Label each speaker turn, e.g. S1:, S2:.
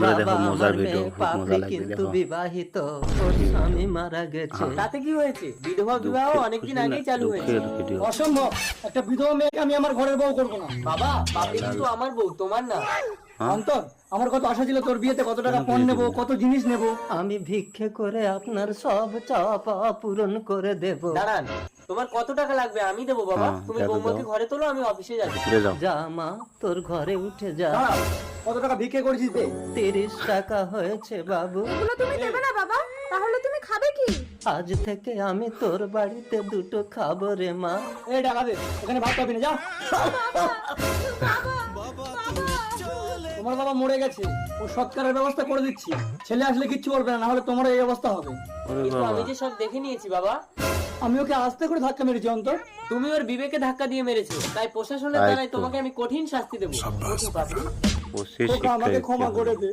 S1: করে দেখো,
S2: বাবা
S1: মজার
S2: আমার
S1: ভিডিও,
S2: মেয়ে
S1: খুব মজা
S2: পাপড়ি
S1: লাগবে
S2: কিন্তু
S1: দেখো।
S2: বিবাহিত, ওর স্বামী মারা গেছে।
S3: তাতে কি হয়েছে? বিধবা বিবাহ অনেকদিন আগেই চালু হয়েছে।
S1: দুঃখের ভিডিও।
S4: অসম্ভব, একটা বিধবা মেয়েকে আমি আমার ঘরের বউ করবো না।
S3: বাবা, পাপড়ি কিন্তু আমার বউ, তোমার না।
S1: হ্যাঁ?
S4: অন্তর, আমার কত আশা ছিল তোর বিয়েতে কত টাকা পণ নেবো, কত জিনিস নেবো।
S2: আমি ভিক্ষে করে আপনার সব চাওয়া পাওয়া পূরণ করে দেব।
S3: দাঁড়ান, তোমার কত টাকা লাগবে আমি দেবো বাবা।
S1: হ্যাঁ,
S3: তুমি
S1: টাকা
S3: বৌমাকে
S1: দাও।
S3: ঘরে তোলো, আমি অফিসে যাচ্ছি।
S1: ঘুরে যাও।
S2: যা মা, তোর ঘরে উঠে যা।
S4: দাঁড়া, কত টাকা ভিক্ষে করেছিস দে।
S2: 30 টাকা হয়েছে বাবু।
S5: এগুলো তুমি দেবে না বাবা? তাহলে তুমি খাবে কি?
S2: আজ থেকে আমি তোর বাড়িতে দুটো খাবো রে মা।
S4: এই টাকা দে, এখানে ভাত পাবি না, যা। তোমার বাবা মরে গেছে, ও সৎকারের ব্যবস্থা করে দিচ্ছি। ছেলে আসলে কিচ্ছু বলবে না, নাহলে তোমার এই অবস্থা হবে।
S1: ওরে
S3: কিন্তু
S1: বাবা,
S3: আমি যে সব দেখে নিয়েছি বাবা।
S4: আমি ওকে আস্তে করে ধাক্কা মেরেছি অন্তর।
S3: তুমি ওর বিবেকে ধাক্কা দিয়ে মেরেছো, তাই প্রশাসনের
S1: তাই
S3: দ্বারাই
S1: তো।
S3: তোমাকে আমি কঠিন শাস্তি দেবো। ওঠো পাপড়ি।
S1: ও সে
S4: ওকে আমাকে
S1: শিক্ষা
S4: ক্ষমা করে দে।